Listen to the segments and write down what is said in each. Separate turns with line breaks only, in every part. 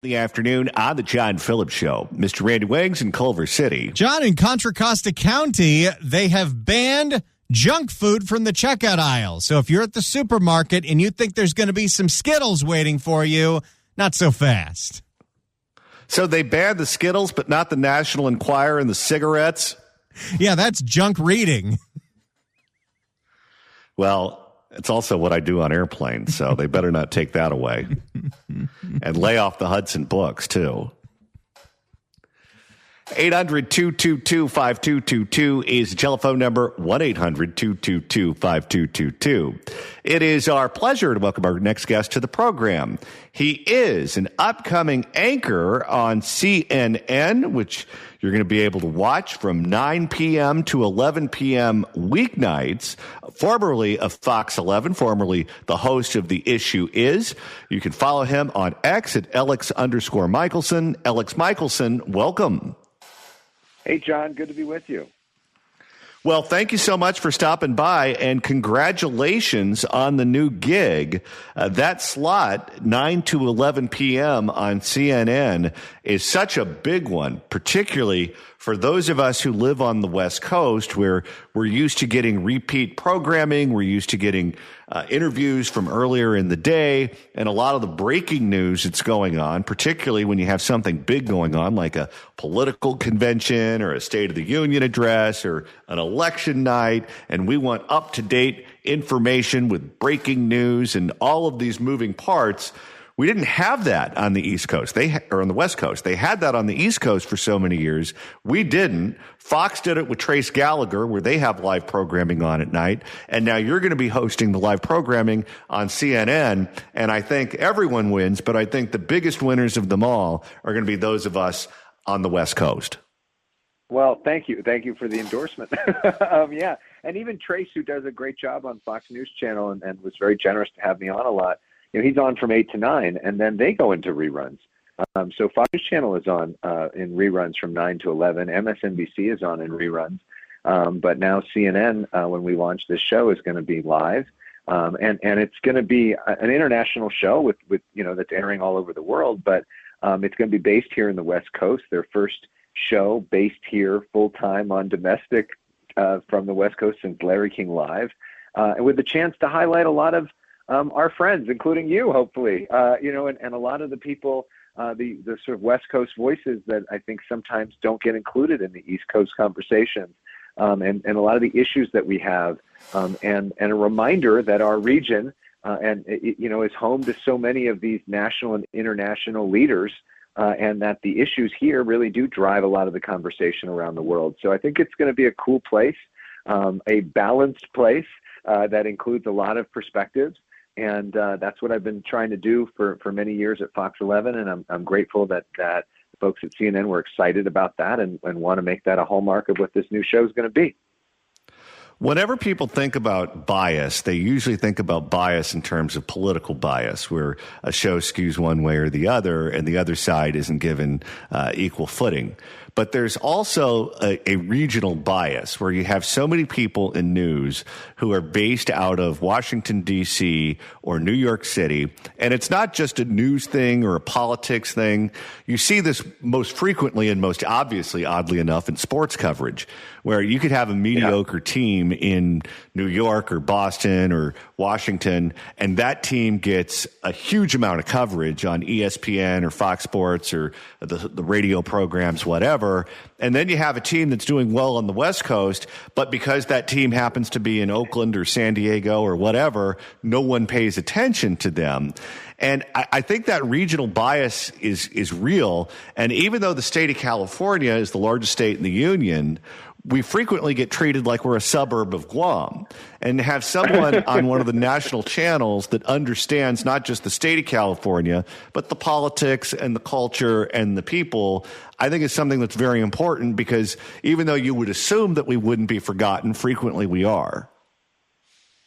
The afternoon on the John Phillips Show. Mr. Randy Wiggs in Culver City.
John, in Contra Costa County, they have banned junk food from the checkout aisle. So if you're at the supermarket and you think there's going to be some Skittles waiting for you, not so fast.
So they banned the Skittles, but not the National Enquirer and the cigarettes?
Yeah, that's junk reading.
Well, it's also what I do on airplanes, so they better not take that away. And lay off the Hudson books, too. 800-222-5222 is the telephone number, 1-800-222-5222. It is our pleasure to welcome our next guest to the program. He is an upcoming anchor on CNN, which you're going to be able to watch from 9 p.m. to 11 p.m. weeknights, formerly of Fox 11, formerly the host of The Issue Is. You can follow him on X at Elex_Michaelson. Elex Michaelson, welcome.
Hey, John, good to be with you.
Well, thank you so much for stopping by, and congratulations on the new gig. That slot, 9 to 11 p.m. on CNN, is such a big one, particularly for those of us who live on the West Coast, where we're used to getting repeat programming, we're used to getting interviews from earlier in the day, and a lot of the breaking news that's going on, particularly when you have something big going on like a political convention or a State of the Union address or an election night, and we want up-to-date information with breaking news and all of these moving parts. We didn't have that on the East Coast, or on the West Coast. They had that on the East Coast for so many years. We didn't. Fox did it with Trace Gallagher, where they have live programming on at night. And now you're going to be hosting the live programming on CNN. And I think everyone wins, but I think the biggest winners of them all are going to be those of us on the West Coast.
Well, thank you. Thank you for the endorsement. Yeah. And even Trace, who does a great job on Fox News Channel and was very generous to have me on a lot. You know, he's on from 8 to 9, and then they go into reruns. So Fox News Channel is on in reruns from 9 to 11. MSNBC is on in reruns. But now CNN, when we launch this show, is going to be live. And it's going to be an international show with that's airing all over the world. But it's going to be based here in the West Coast. Their first show based here full-time on domestic from the West Coast since Larry King Live. And with the chance to highlight a lot of our friends, including you, hopefully, and a lot of the people, the sort of West Coast voices that I think sometimes don't get included in the East Coast conversations, and a lot of the issues that we have, and a reminder that our region, is home to so many of these national and international leaders, and that the issues here really do drive a lot of the conversation around the world. So I think it's going to be a cool place, a balanced place that includes a lot of perspectives. And that's what I've been trying to do for many years at Fox 11, and I'm grateful that folks at CNN were excited about that and want to make that a hallmark of what this new show is going to be.
Whenever people think about bias, they usually think about bias in terms of political bias, where a show skews one way or the other, and the other side isn't given equal footing. But there's also a regional bias where you have so many people in news who are based out of Washington, D.C. or New York City. And it's not just a news thing or a politics thing. You see this most frequently and most obviously, oddly enough, in sports coverage, where you could have a mediocre team in New York or Boston or Washington, and that team gets a huge amount of coverage on ESPN or Fox Sports or the radio programs, whatever. And then you have a team that's doing well on the West Coast, but because that team happens to be in Oakland or San Diego or whatever, no one pays attention to them. And I think that regional bias is real. And even though the state of California is the largest state in the union, we frequently get treated like we're a suburb of Guam. And to have someone on one of the national channels that understands not just the state of California, but the politics and the culture and the people, I think is something that's very important, because even though you would assume that we wouldn't be forgotten, frequently we are.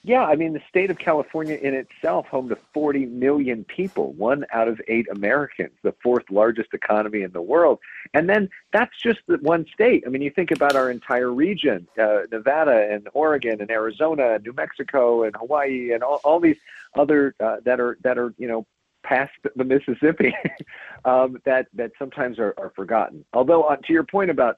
Yeah, I mean, the state of California in itself, home to 40 million people, 1 out of 8 Americans, the 4th largest economy in the world. And then that's just the one state. I mean, you think about our entire region, Nevada and Oregon and Arizona and New Mexico and Hawaii and all these other that are past the Mississippi that sometimes are forgotten. Although to your point about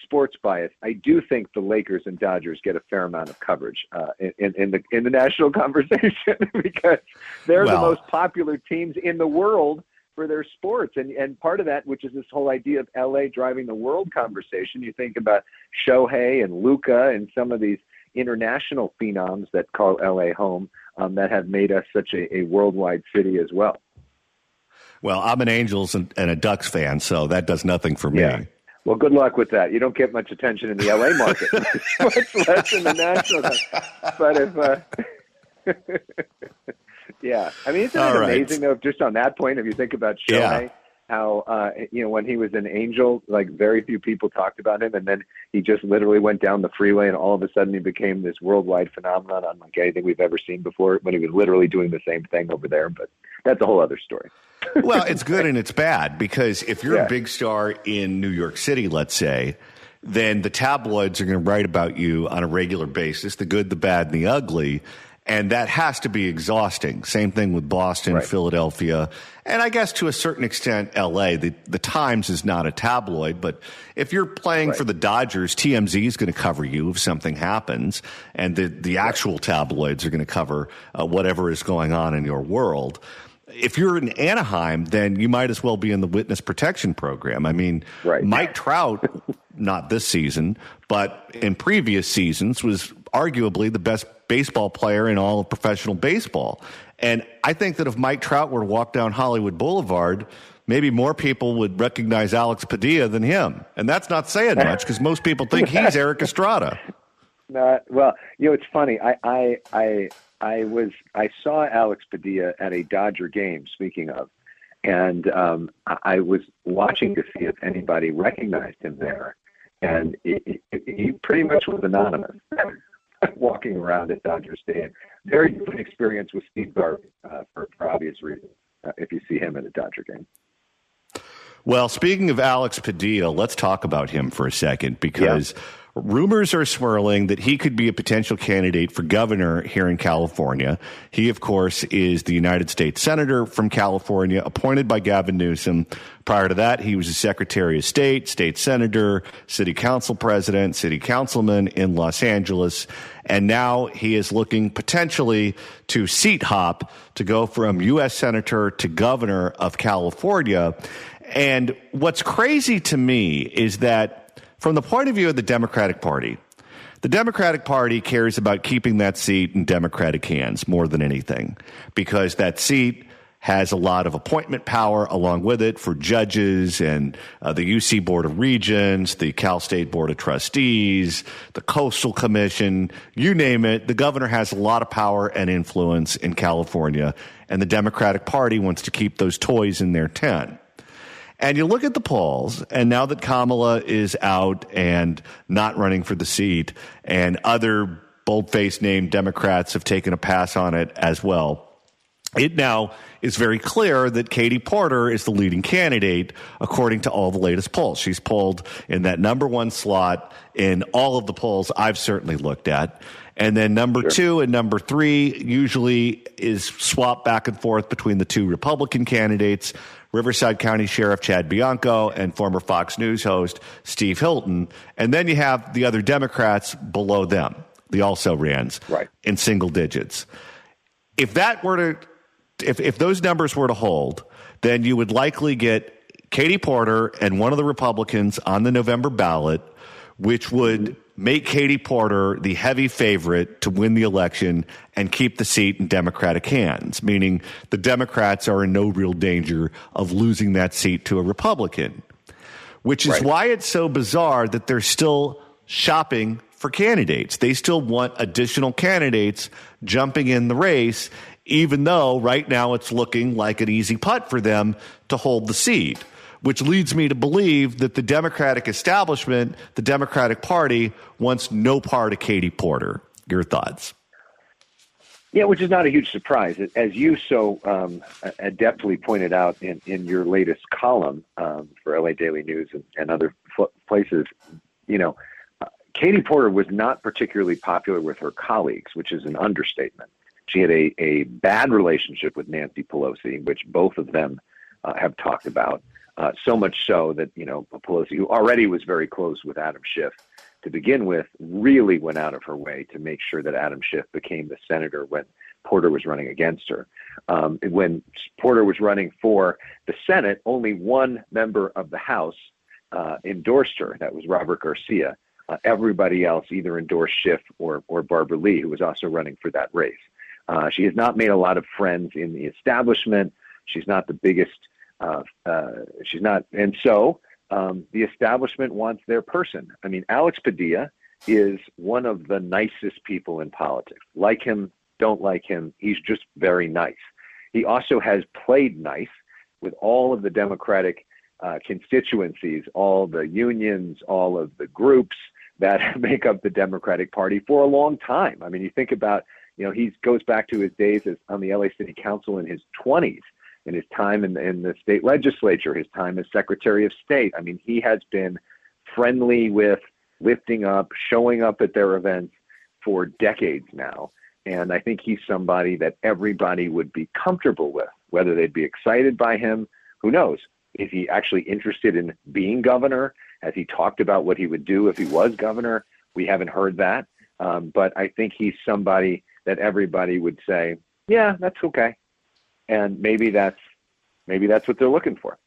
sports bias, I do think the Lakers and Dodgers get a fair amount of coverage in the national conversation because they're the most popular teams in the world for their sports. And part of that, which is this whole idea of LA driving the world conversation, you think about Shohei and Luka and some of these international phenoms that call LA home that have made us such a worldwide city as well.
Well, I'm an Angels and a Ducks fan, so that does nothing for me.
Yeah. Well, good luck with that. You don't get much attention in the LA market, much less in the national. But yeah, I mean, isn't it amazing though? Just on that point, if you think about Shohei, how when he was an Angel, like very few people talked about him, and then he just literally went down the freeway, and all of a sudden he became this worldwide phenomenon, unlike anything we've ever seen before. When he was literally doing the same thing over there, but that's a whole other story.
Well, it's good and it's bad because if you're a big star in New York City, let's say, then the tabloids are going to write about you on a regular basis, the good, the bad, and the ugly. And that has to be exhausting. Same thing with Boston, Philadelphia, and I guess to a certain extent, L.A. The Times is not a tabloid, but if you're playing for the Dodgers, TMZ is going to cover you if something happens, and the actual tabloids are going to cover whatever is going on in your world. If you're in Anaheim, then you might as well be in the witness protection program. I mean, Mike Trout, not this season, but in previous seasons, was arguably the best baseball player in all of professional baseball. And I think that if Mike Trout were to walk down Hollywood Boulevard, maybe more people would recognize Alex Padilla than him. And that's not saying much because most people think he's Eric Estrada.
Well, it's funny. I saw Alex Padilla at a Dodger game, speaking of, and I was watching to see if anybody recognized him there. And he pretty much was anonymous walking around at Dodger Stadium. Very good experience with Steve Garvey for obvious reasons if you see him at a Dodger game.
Well, speaking of Alex Padilla, let's talk about him for a second because rumors are swirling that he could be a potential candidate for governor here in California. He, of course, is the United States Senator from California, appointed by Gavin Newsom. Prior to that, he was a Secretary of State, State Senator, City Council President, City Councilman in Los Angeles. And now he is looking potentially to seat hop to go from U.S. Senator to Governor of California. And what's crazy to me is that from the point of view of the Democratic Party cares about keeping that seat in Democratic hands more than anything because that seat has a lot of appointment power along with it for judges and the UC Board of Regents, the Cal State Board of Trustees, the Coastal Commission, you name it. The governor has a lot of power and influence in California, and the Democratic Party wants to keep those toys in their tent. And you look at the polls, and now that Kamala is out and not running for the seat, and other bold-faced named Democrats have taken a pass on it as well, it now is very clear that Katie Porter is the leading candidate, according to all the latest polls. She's polled in that number one slot in all of the polls I've certainly looked at. And then number two and number three usually is swapped back and forth between the two Republican candidates, Riverside County Sheriff Chad Bianco and former Fox News host Steve Hilton. And then you have the other Democrats below them, the also-rans, in single digits. If those numbers were to hold, then you would likely get Katie Porter and one of the Republicans on the November ballot, which would make Katie Porter the heavy favorite to win the election and keep the seat in Democratic hands, meaning the Democrats are in no real danger of losing that seat to a Republican, which is why it's so bizarre that they're still shopping for candidates. They still want additional candidates jumping in the race, even though right now it's looking like an easy putt for them to hold the seat, which leads me to believe that the Democratic establishment, the Democratic Party, wants no part of Katie Porter. Your thoughts?
Yeah, which is not a huge surprise. As you so adeptly pointed out in your latest column for LA Daily News and other places, Katie Porter was not particularly popular with her colleagues, which is an understatement. She had a bad relationship with Nancy Pelosi, which both of them have talked about. So much so that, Pelosi, who already was very close with Adam Schiff to begin with, really went out of her way to make sure that Adam Schiff became the senator when Porter was running against her. When Porter was running for the Senate, only one member of the House endorsed her. That was Robert Garcia. Everybody else either endorsed Schiff or Barbara Lee, who was also running for that race. She has not made a lot of friends in the establishment. She's not the biggest. She's not. And so the establishment wants their person. I mean, Alex Padilla is one of the nicest people in politics. Like him, don't like him. He's just very nice. He also has played nice with all of the Democratic constituencies, all the unions, all of the groups that make up the Democratic Party for a long time. I mean, you think about, he goes back to his days on the LA City Council in his 20s, in his time in the state legislature, his time as Secretary of State. I mean, he has been friendly with, lifting up, showing up at their events for decades now. And I think he's somebody that everybody would be comfortable with, whether they'd be excited by him. Who knows? Is he actually interested in being governor? Has he talked about what he would do if he was governor? We haven't heard that. But I think he's somebody that everybody would say, yeah, that's okay. And maybe that's what they're looking for.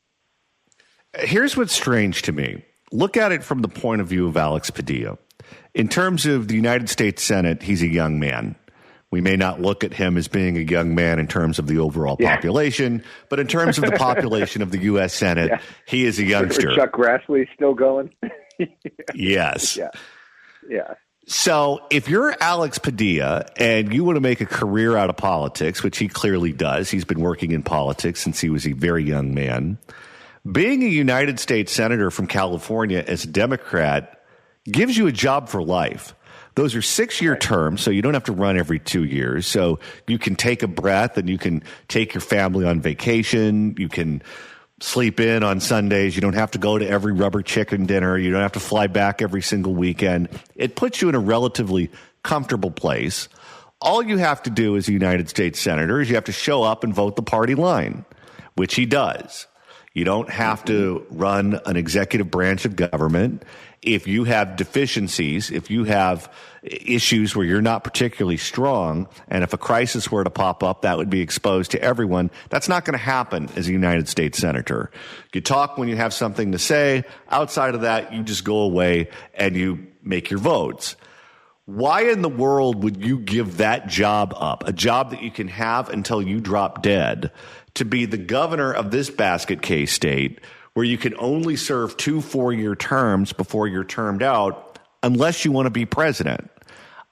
Here's what's strange to me. Look at it from the point of view of Alex Padilla. In terms of the United States Senate, he's a young man. We may not look at him as being a young man in terms of the overall population, but in terms of the population of the U.S. Senate, he is a youngster.
Chuck Grassley still going?
Yes.
Yeah.
So if you're Alex Padilla and you want to make a career out of politics, which he clearly does, he's been working in politics since he was a very young man, being a United States Senator from California as a Democrat gives you a job for life. Those are 6-year terms, so you don't have to run every 2 years. So you can take a breath and you can take your family on vacation. You can sleep in on Sundays. You don't have to go to every rubber chicken dinner. You don't have to fly back every single weekend. It puts you in a relatively comfortable place. All you have to do as a United States Senator is you have to show up and vote the party line, which he does. You don't have to run an executive branch of government. If you have deficiencies, if you have issues where you're not particularly strong, and if a crisis were to pop up that would be exposed to everyone, that's not going to happen as a United States Senator. You talk when you have something to say. Outside of that, you just go away and you make your votes. Why in the world would you give that job up, a job that you can have until you drop dead, to be the governor of this basket case state where you can only serve 2 4-year terms before you're termed out unless you want to be president?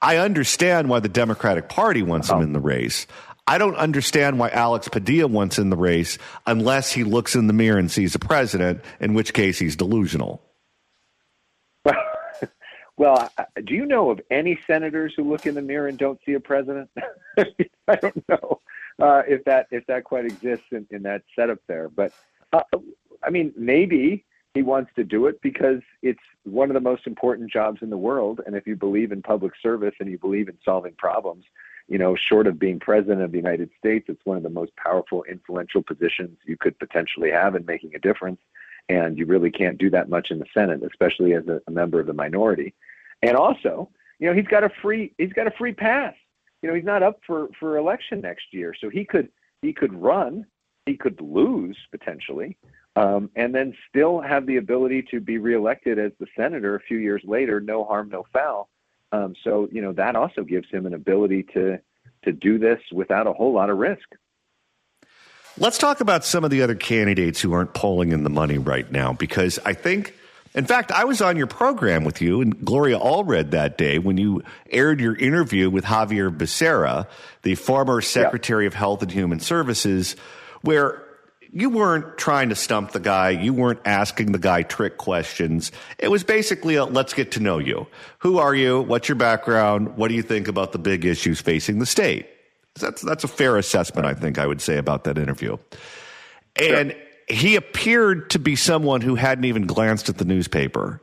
I understand why the Democratic Party wants him in the race. I don't understand why Alex Padilla wants in the race unless he looks in the mirror and sees a president, in which case he's delusional.
Well, do you know of any senators who look in the mirror and don't see a president? I don't know if that quite exists in that setup there. But, I mean, maybe he wants to do it because it's one of the most important jobs in the world. And if you believe in public service and you believe in solving problems, short of being president of the United States, it's one of the most powerful, influential positions you could potentially have in making a difference. And you really can't do that much in the Senate, especially as a member of the minority. And also, he's got a free pass. He's not up for election next year, so he could run, he could lose potentially, and then still have the ability to be reelected as the senator a few years later. No harm, no foul. So that also gives him an ability to do this without a whole lot of risk.
Let's talk about some of the other candidates who aren't polling in the money right now, because I think, in fact, I was on your program with you and Gloria Allred that day when you aired your interview with Javier Becerra, the former Secretary of Health and Human Services, where you weren't trying to stump the guy. You weren't asking the guy trick questions. It was basically a let's get to know you. Who are you? What's your background? What do you think about the big issues facing the state? That's a fair assessment, I think I would say, about that interview. And he appeared to be someone who hadn't even glanced at the newspaper.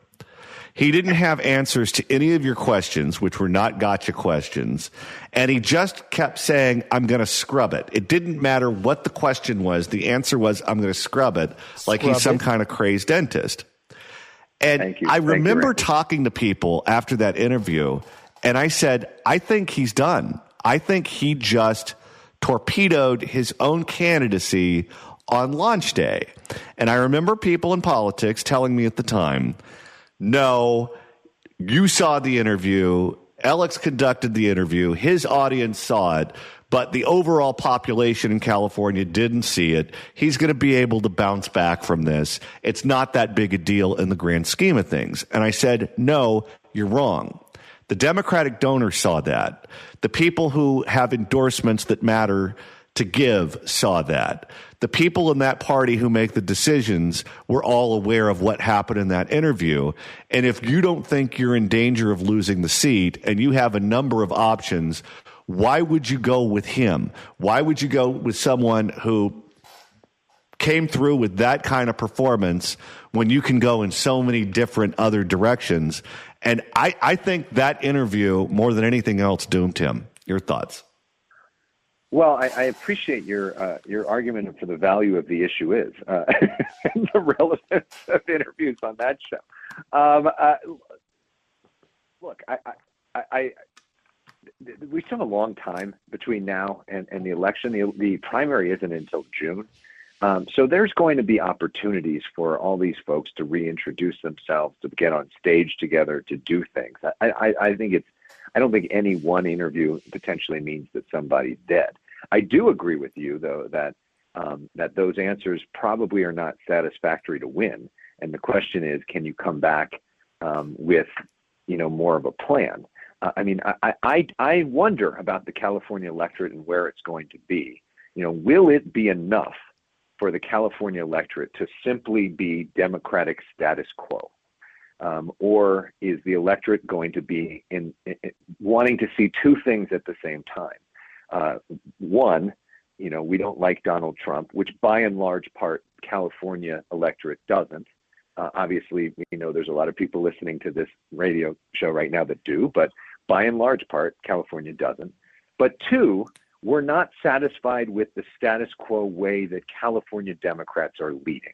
He didn't have answers to any of your questions, which were not gotcha questions. And he just kept saying, I'm going to scrub it. It didn't matter what the question was. The answer was, I'm going to scrub it, like he's some kind of crazed dentist. And I remember talking to people after that interview, and I said, I think he's done. I think he just torpedoed his own candidacy on launch day. And I remember people in politics telling me at the time, no, you saw the interview. Elex conducted the interview. His audience saw it, but the overall population in California didn't see it. He's going to be able to bounce back from this. It's not that big a deal in the grand scheme of things. And I said, no, you're wrong. The Democratic donors saw that. The people who have endorsements that matter to give saw that. The people in that party who make the decisions were all aware of what happened in that interview. And if you don't think you're in danger of losing the seat and you have a number of options, why would you go with him? Why would you go with someone who came through with that kind of performance when you can go in so many different other directions? And I think that interview, more than anything else, doomed him. Your thoughts?
Well, I appreciate your argument for the value of the issue is and the relevance of interviews on that show. Look, we still have a long time between now and the election. The primary isn't until June. So there's going to be opportunities for all these folks to reintroduce themselves, to get on stage together, to do things. I don't think any one interview potentially means that somebody's dead. I do agree with you, though, that those answers probably are not satisfactory to win. And the question is, can you come back with, more of a plan? I wonder about the California electorate and where it's going to be. Will it be enough for the California electorate to simply be Democratic status quo? Or is the electorate going to be in wanting to see two things at the same time? One, we don't like Donald Trump, which by and large part California electorate doesn't. Obviously, there's a lot of people listening to this radio show right now that do, but by and large part California doesn't. But two, we're not satisfied with the status quo way that California Democrats are leading.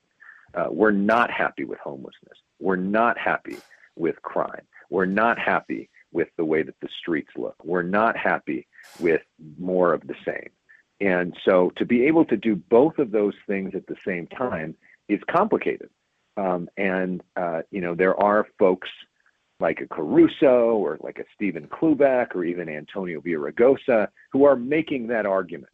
We're not happy with homelessness. We're not happy with crime. We're not happy with the way that the streets look. We're not happy with more of the same. And so to be able to do both of those things at the same time is complicated. There are folks like a Caruso or like a Stephen Klubeck or even Antonio Villaraigosa who are making that argument,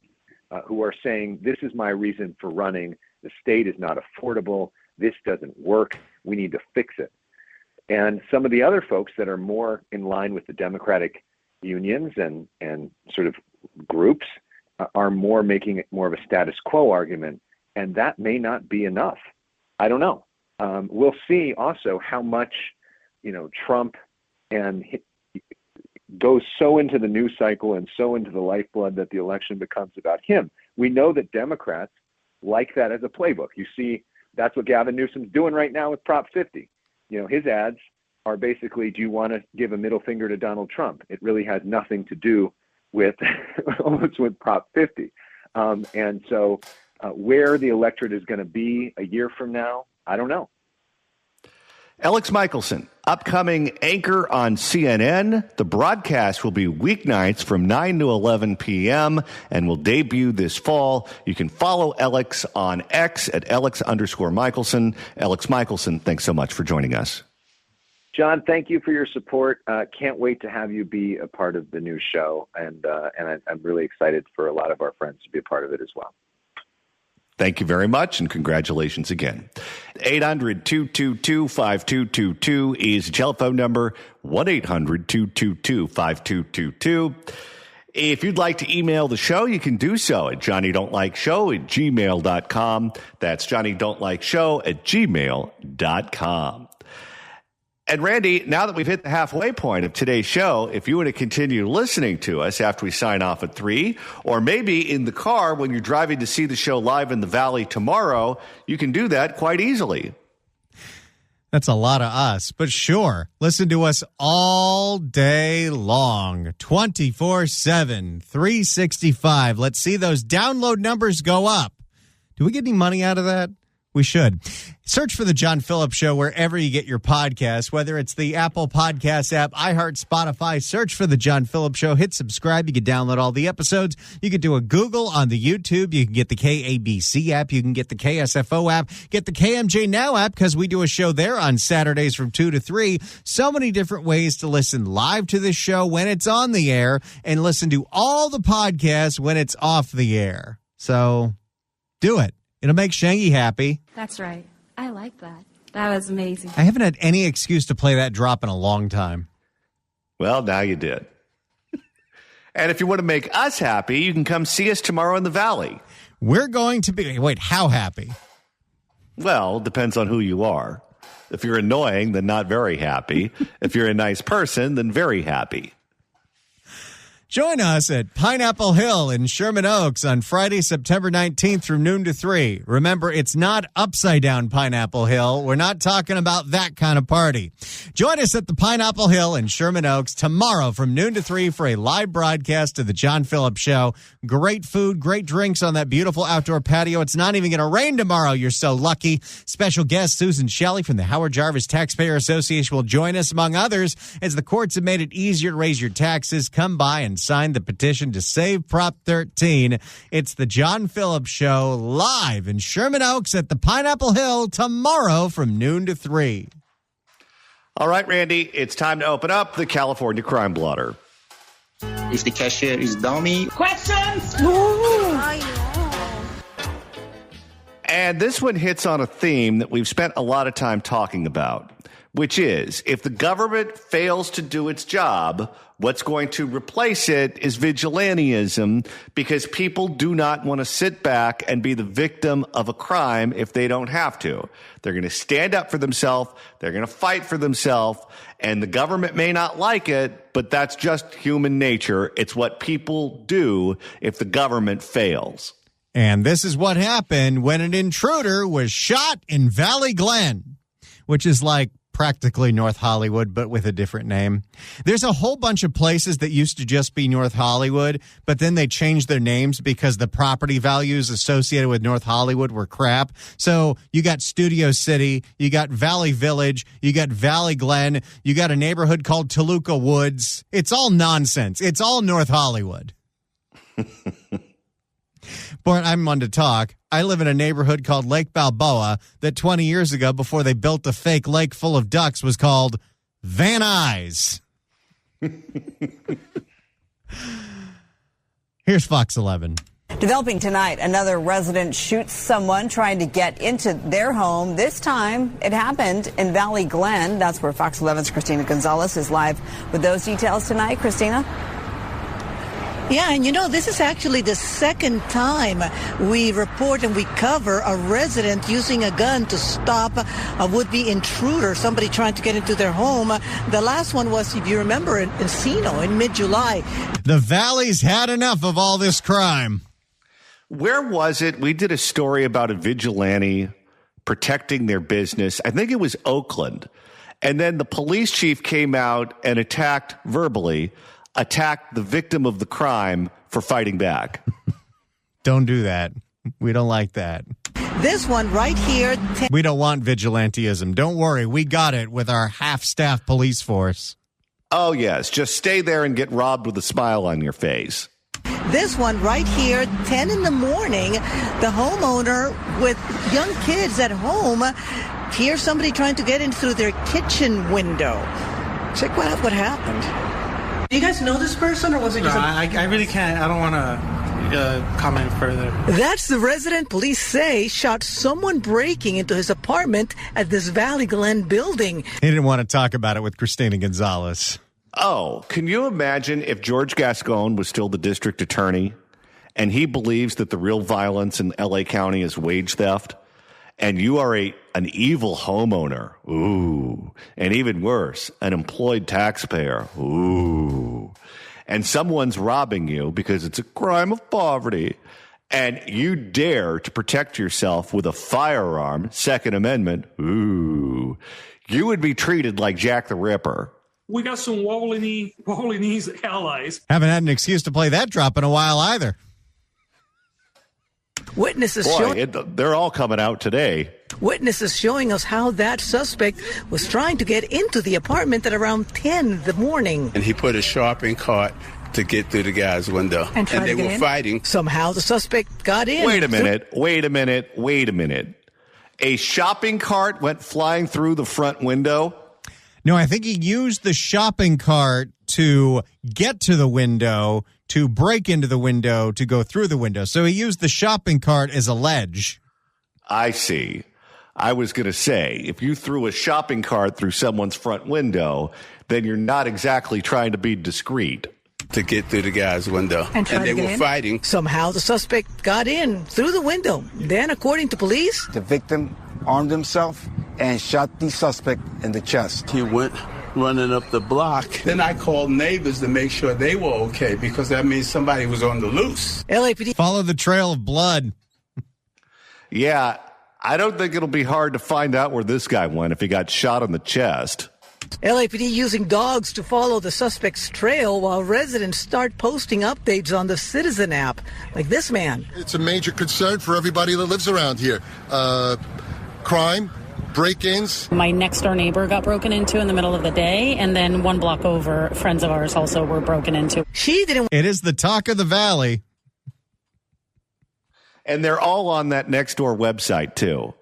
who are saying, this is my reason for running. The state is not affordable. This doesn't work. We need to fix it. And some of the other folks that are more in line with the Democratic unions and sort of groups are more making it more of a status quo argument. And that may not be enough. I don't know. We'll see also how much, Trump and goes so into the news cycle and so into the lifeblood that the election becomes about him. We know that Democrats like that as a playbook. You see, that's what Gavin Newsom's doing right now with Prop 50. His ads are basically, do you want to give a middle finger to Donald Trump? It really has nothing to do with almost with Prop 50. And so where the electorate is going to be a year from now, I don't know.
Elex Michaelson, upcoming anchor on CNN. The broadcast will be weeknights from 9 to 11 p.m. and will debut this fall. You can follow Elex on X at Elex_Michaelson. Elex Michaelson, thanks so much for joining us.
John, thank you for your support. Can't wait to have you be a part of the new show. And I'm really excited for a lot of our friends to be a part of it as well.
Thank you very much, and congratulations again. 800-222-5222 is the telephone number, 1-800-222-5222. If you'd like to email the show, you can do so at johnnydon'tlikeshow@gmail.com. That's johnnydon'tlikeshow@gmail.com. And Randy, now that we've hit the halfway point of today's show, if you want to continue listening to us after we sign off at 3, or maybe in the car when you're driving to see the show live in the Valley tomorrow, you can do that quite easily.
That's a lot of us, but sure. Listen to us all day long, 24/7, 365. Let's see those download numbers go up. Do we get any money out of that? We should. Search for The John Phillips Show wherever you get your podcasts, whether it's the Apple Podcast app, iHeart, Spotify. Search for The John Phillips Show. Hit subscribe. You can download all the episodes. You can do a Google on the YouTube. You can get the KABC app. You can get the KSFO app. Get the KMJ Now app because we do a show there on Saturdays from 2 to 3. So many different ways to listen live to this show when it's on the air and listen to all the podcasts when it's off the air. So do it. It'll make Shangy happy.
That's right. I like that. That was amazing.
I haven't had any excuse to play that drop in a long time.
Well, now you did. And if you want to make us happy, you can come see us tomorrow in the Valley.
We're going to be... Wait, how happy?
Well, depends on who you are. If you're annoying, then not very happy. If you're a nice person, then very happy.
Join us at Pineapple Hill in Sherman Oaks on Friday, September 19th from noon to 3. Remember, it's not upside down Pineapple Hill. We're not talking about that kind of party. Join us at the Pineapple Hill in Sherman Oaks tomorrow from noon to 3 for a live broadcast of the John Phillips Show. Great food, great drinks on that beautiful outdoor patio. It's not even going to rain tomorrow. You're so lucky. Special guest Susan Shelley from the Howard Jarvis Taxpayer Association will join us, among others, as the courts have made it easier to raise your taxes. Come by and sign the petition to save Prop 13. It's the John Phillips Show live in Sherman Oaks at the Pineapple Hill tomorrow from noon to 3.
All right, Randy, it's time to open up the California Crime Blotter.
If the cashier is dummy.
Questions?
And this one hits on a theme that we've spent a lot of time talking about, which is if the government fails to do its job, what's going to replace it is vigilantism, because people do not want to sit back and be the victim of a crime if they don't have to. They're going to stand up for themselves. They're going to fight for themselves. And the government may not like it, but that's just human nature. It's what people do if the government fails.
And this is what happened when an intruder was shot in Valley Glen, which is like practically North Hollywood, but with a different name. There's a whole bunch of places that used to just be North Hollywood, but then they changed their names because the property values associated with North Hollywood were crap. So you got Studio City, you got Valley Village, you got Valley Glen, you got a neighborhood called Toluca Woods. It's all nonsense. It's all North Hollywood. Boy, I'm one to talk. I live in a neighborhood called Lake Balboa that 20 years ago, before they built a fake lake full of ducks, was called Van Nuys. Here's Fox 11.
Developing tonight, another resident shoots someone trying to get into their home. This time, it happened in Valley Glen. That's where Fox 11's Christina Gonzalez is live with those details tonight. Christina?
Yeah, and you know, this is actually the second time we report and we cover a resident using a gun to stop a would-be intruder, somebody trying to get into their home. The last one was, if you remember, in Encino in mid-July.
The Valley's had enough of all this crime.
Where was it? We did a story about a vigilante protecting their business. I think it was Oakland. And then the police chief came out and attacked the victim of the crime for fighting back.
Don't do that. We don't like that.
This one right here.
We don't want vigilantism. Don't worry. We got it with our half-staff police force.
Oh, yes. Just stay there and get robbed with a smile on your face.
This one right here, 10 in the morning, the homeowner with young kids at home hears somebody trying to get in through their kitchen window. Check what happened. Do you guys know this person, or was it just
I really can't. I don't want to comment further.
That's the resident police say shot someone breaking into his apartment at this Valley Glen building.
He didn't want to talk about it with Christina Gonzalez.
Oh, can you imagine if George Gascon was still the district attorney and he believes that the real violence in L.A. County is wage theft, and you are an evil homeowner, ooh, and even worse, an employed taxpayer, ooh, and someone's robbing you because it's a crime of poverty, and you dare to protect yourself with a firearm, Second Amendment, ooh. you, you would be treated like Jack the Ripper.
We got some wobbly knees allies.
Haven't had an excuse to play that drop in a while either.
Witnesses
They're all coming out today.
Witnesses showing us how that suspect was trying to get into the apartment at around 10 in the morning.
And he put a shopping cart to get through the guy's window. And they were fighting.
Somehow the suspect got in.
Wait a minute. A shopping cart went flying through the front window?
No, I think he used the shopping cart to get to the window, to break into the window, to go through the window. So he used the shopping cart as a ledge.
I see. I was going to say, if you threw a shopping cart through someone's front window, then you're not exactly trying to be discreet.
To get through the guy's window. And they were fighting.
Somehow the suspect got in through the window. Then, according to police,
the victim armed himself and shot the suspect in the chest.
He went running up the block. Then I called neighbors to make sure they were okay, because that means somebody was on the loose.
LAPD
follow the trail of blood.
Yeah, I don't think it'll be hard to find out where this guy went if he got shot in the chest.
LAPD using dogs to follow the suspect's trail while residents start posting updates on the Citizen app, like this man.
It's a major concern for everybody that lives around here. Crime, break-ins.
My next-door neighbor got broken into in the middle of the day, and then one block over, friends of ours also were broken into.
It is the talk of the valley.
And they're all on that Nextdoor website, too.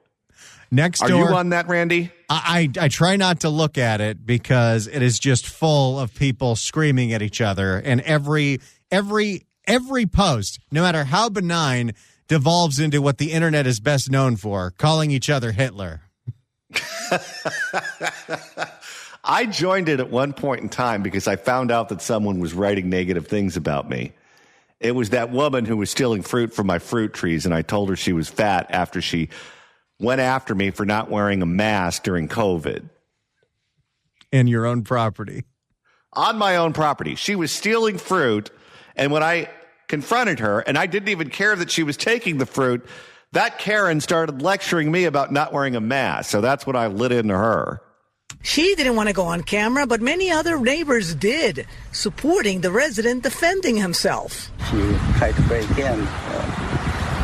Nextdoor.
Are you on that, Randy?
I try not to look at it because it is just full of people screaming at each other, and every post, no matter how benign, devolves into what the internet is best known for, calling each other Hitler.
I joined it at one point in time because I found out that someone was writing negative things about me. It was that woman who was stealing fruit from my fruit trees, and I told her she was fat after she went after me for not wearing a mask during COVID.
In your own property.
On my own property. She was stealing fruit, and when I confronted her, and I didn't even care that she was taking the fruit, that Karen started lecturing me about not wearing a mask. So that's when I lit into her.
She didn't want to go on camera, but many other neighbors did, supporting the resident defending himself.
If you try to break in,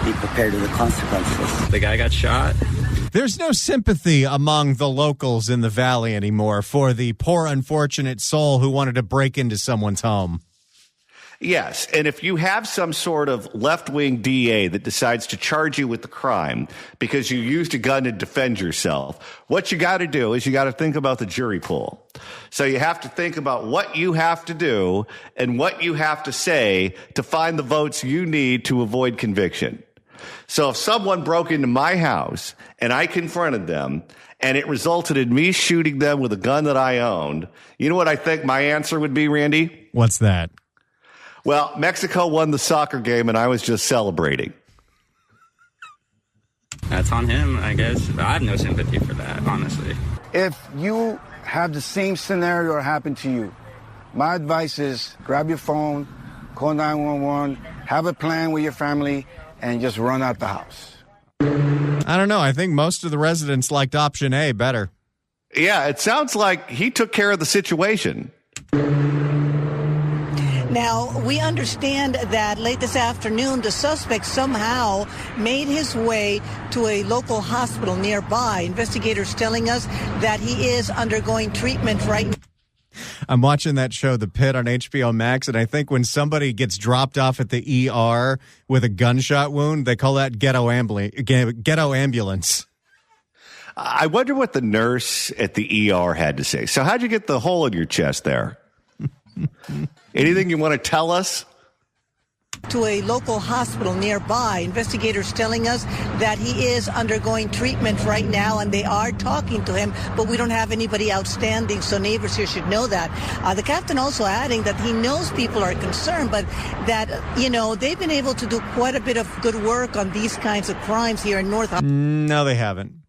be prepared to the consequences.
The guy got shot.
There's no sympathy among the locals in the valley anymore for the poor, unfortunate soul who wanted to break into someone's home.
Yes, and if you have some sort of left-wing DA that decides to charge you with the crime because you used a gun to defend yourself, what you got to do is you got to think about the jury pool. So you have to think about what you have to do and what you have to say to find the votes you need to avoid conviction. So if someone broke into my house and I confronted them and it resulted in me shooting them with a gun that I owned, you know what I think my answer would be, Randy?
What's that?
Well, Mexico won the soccer game, and I was just celebrating.
That's on him, I guess. I have no sympathy for that, honestly.
If you have the same scenario happen to you, my advice is grab your phone, call 911, have a plan with your family, and just run out the house.
I don't know. I think most of the residents liked option A better.
Yeah, it sounds like he took care of the situation.
Now, we understand that late this afternoon, the suspect somehow made his way to a local hospital nearby. Investigators telling us that he is undergoing treatment right now.
I'm watching that show, The Pit, on HBO Max, and I think when somebody gets dropped off at the ER with a gunshot wound, they call that ghetto ambulance.
I wonder what the nurse at the ER had to say. So how'd you get the hole in your chest there? Anything you want to tell us?
To a local hospital nearby. Investigators telling us that he is undergoing treatment right now, and they are talking to him, but we don't have anybody outstanding, so neighbors here should know that. The captain also adding that he knows people are concerned, but that, they've been able to do quite a bit of good work on these kinds of crimes here in North Hollywood.
No, they haven't.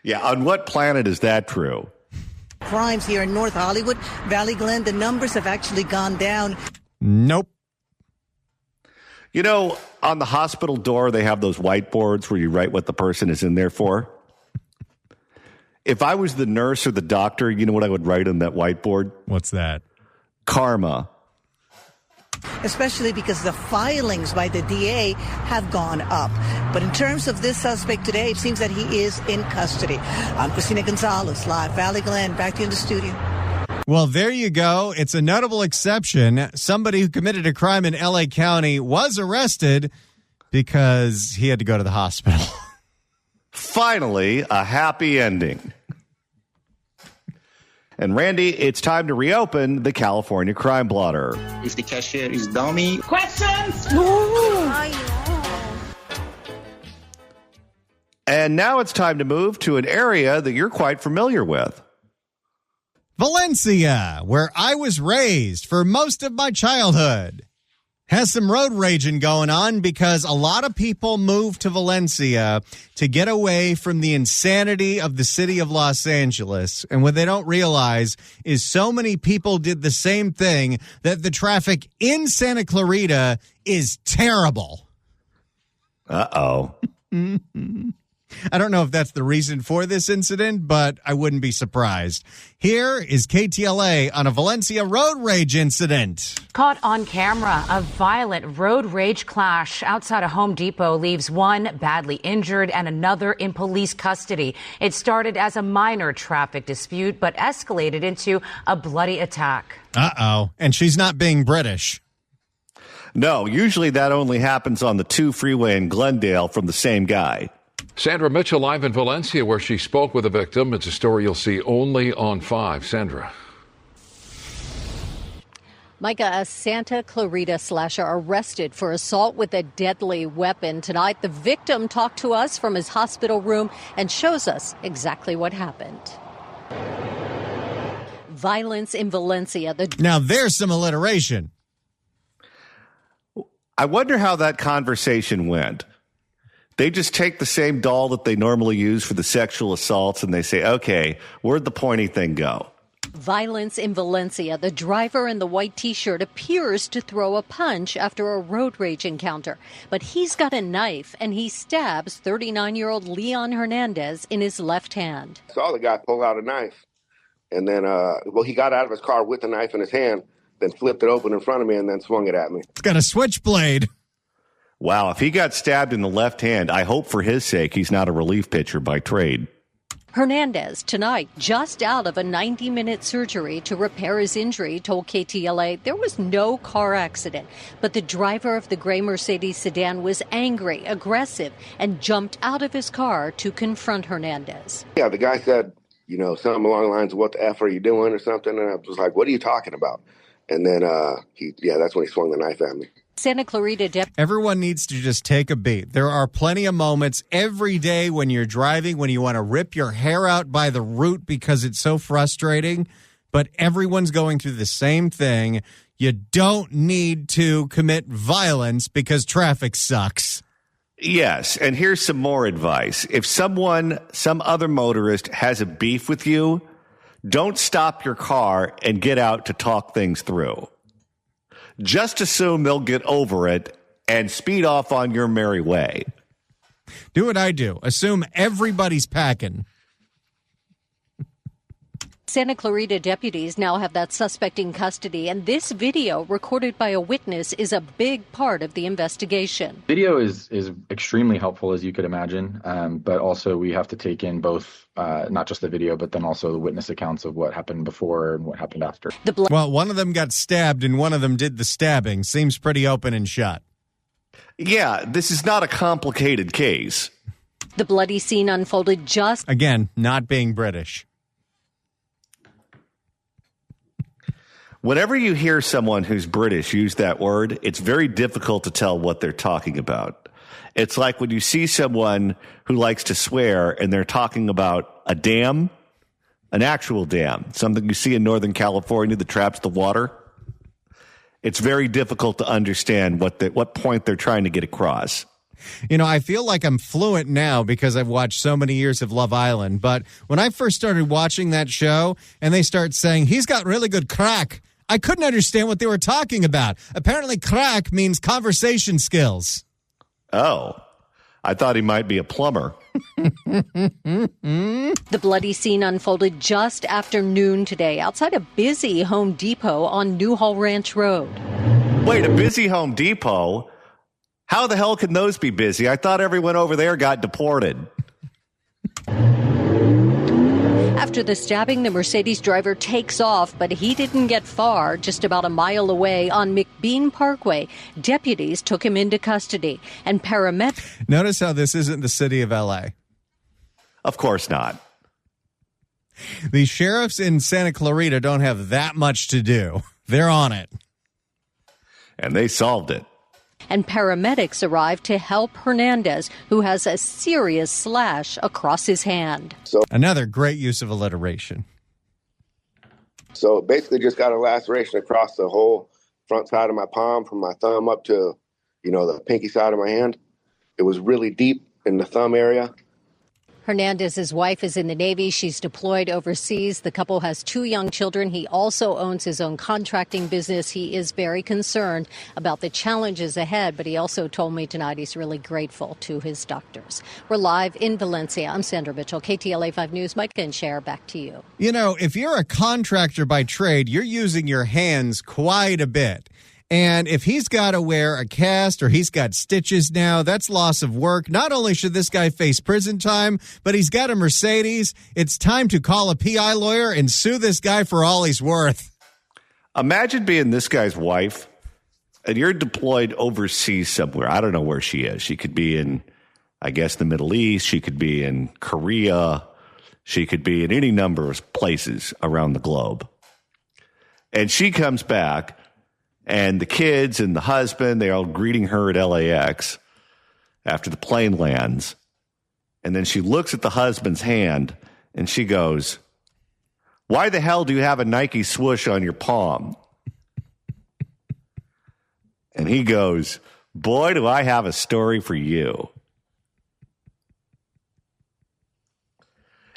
Yeah, on what planet is that true?
Crimes here in North Hollywood, Valley Glen, the numbers have actually gone down.
Nope.
On the hospital door, they have those whiteboards where you write what the person is in there for. If I was the nurse or the doctor, you know what I would write on that whiteboard?
What's that?
Karma.
Especially because the filings by the DA have gone up. But in terms of this suspect today, it seems that he is in custody. I'm Christina Gonzalez, live Valley Glen. Back to you in the studio.
Well, there you go. It's a notable exception. Somebody who committed a crime in L.A. County was arrested because he had to go to the hospital.
Finally, a happy ending. And Randy, it's time to reopen the California Crime Blotter.
If the cashier is dummy.
Questions?
And now it's time to move to an area that you're quite familiar with.
Valencia, where I was raised for most of my childhood, has some road raging going on because a lot of people move to Valencia to get away from the insanity of the city of Los Angeles. And what they don't realize is so many people did the same thing that the traffic in Santa Clarita is terrible.
Uh-oh.
I don't know if that's the reason for this incident, but I wouldn't be surprised. Here is KTLA on a Valencia road rage incident.
Caught on camera, a violent road rage clash outside a Home Depot leaves one badly injured and another in police custody. It started as a minor traffic dispute, but escalated into a bloody attack.
Uh-oh. And she's not being British.
No, usually that only happens on the 2 freeway in Glendale from the same guy.
Sandra Mitchell live in Valencia where she spoke with a victim. It's a story you'll see only on 5. Sandra.
Micah, a Santa Clarita slasher arrested for assault with a deadly weapon tonight. The victim talked to us from his hospital room and shows us exactly what happened. Violence in Valencia.
Now there's some alliteration.
I wonder how that conversation went. They just take the same doll that they normally use for the sexual assaults and they say, okay, where'd the pointy thing go?
Violence in Valencia. The driver in the white T-shirt appears to throw a punch after a road rage encounter. But he's got a knife and he stabs 39-year-old Leon Hernandez in his left hand.
I saw the guy pull out a knife. And then, he got out of his car with the knife in his hand, then flipped it open in front of me and then swung it at me.
It's got a switchblade.
Wow, if he got stabbed in the left hand, I hope for his sake he's not a relief pitcher by trade.
Hernandez, tonight, just out of a 90-minute surgery to repair his injury, told KTLA there was no car accident. But the driver of the gray Mercedes sedan was angry, aggressive, and jumped out of his car to confront Hernandez.
Yeah, the guy said, something along the lines of, what the F are you doing or something? And I was like, what are you talking about? And then, that's when he swung the knife at me.
Santa Clarita
Everyone needs to just take a beat. There are plenty of moments every day when you're driving when you want to rip your hair out by the root because it's so frustrating, but everyone's going through the same thing. You don't need to commit violence because traffic sucks.
Yes, and here's some more advice. If some other motorist has a beef with you, don't stop your car and get out to talk things through. Just assume they'll get over it and speed off on your merry way.
Do what I do. Assume everybody's packing.
Santa Clarita deputies now have that suspect in custody, and this video recorded by a witness is a big part of the investigation.
Video is extremely helpful, as you could imagine, but also we have to take in both not just the video, but then also the witness accounts of what happened before and what happened after.
Well, one of them got stabbed and one of them did the stabbing. Seems pretty open and shut.
Yeah, this is not a complicated case.
The bloody scene unfolded just...
Again, not being British.
Whenever you hear someone who's British use that word, it's very difficult to tell what they're talking about. It's like when you see someone who likes to swear and they're talking about a dam, an actual dam, something you see in Northern California that traps the water. It's very difficult to understand what point they're trying to get across.
I feel like I'm fluent now because I've watched so many years of Love Island. But when I first started watching that show and they start saying, he's got really good crack, I couldn't understand what they were talking about. Apparently crack means conversation skills.
Oh, I thought he might be a plumber.
The bloody scene unfolded just after noon today outside a busy Home Depot on Newhall Ranch Road.
Wait, a busy Home Depot? How the hell can those be busy? I thought everyone over there got deported.
After the stabbing, the Mercedes driver takes off, but he didn't get far. Just about a mile away on McBean Parkway, deputies took him into custody, and paramedics...
Notice how this isn't the city of L.A.
Of course not.
The sheriffs in Santa Clarita don't have that much to do. They're on it.
And they solved it.
And paramedics arrived to help Hernandez, who has a serious slash across his hand.
Another great use of alliteration.
So basically just got a laceration across the whole front side of my palm from my thumb up to, the pinky side of my hand. It was really deep in the thumb area.
Hernandez's wife is in the Navy. She's deployed overseas. The couple has 2 young children. He also owns his own contracting business. He is very concerned about the challenges ahead, but he also told me tonight he's really grateful to his doctors. We're live in Valencia. I'm Sandra Mitchell, KTLA 5 News. Mike and Cher, back to you.
If you're a contractor by trade, you're using your hands quite a bit. And if he's got to wear a cast or he's got stitches now, that's loss of work. Not only should this guy face prison time, but he's got a Mercedes. It's time to call a PI lawyer and sue this guy for all he's worth.
Imagine being this guy's wife and you're deployed overseas somewhere. I don't know where she is. She could be in, I guess, the Middle East. She could be in Korea. She could be in any number of places around the globe. And she comes back. And the kids and the husband, they're all greeting her at LAX after the plane lands. And then she looks at the husband's hand and she goes, "Why the hell do you have a Nike swoosh on your palm?" And he goes, "Boy, do I have a story for you."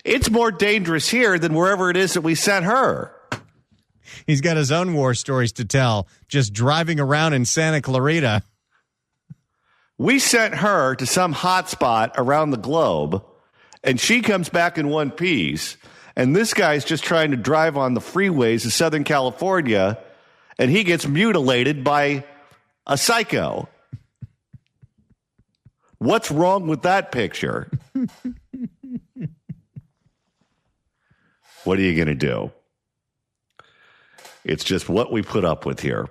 It's more dangerous here than wherever it is that we sent her.
He's got his own war stories to tell, just driving around in Santa Clarita.
We sent her to some hot spot around the globe, and she comes back in one piece, and this guy's just trying to drive on the freeways of Southern California, and he gets mutilated by a psycho. What's wrong with that picture? What are you going to do? It's just what we put up with here.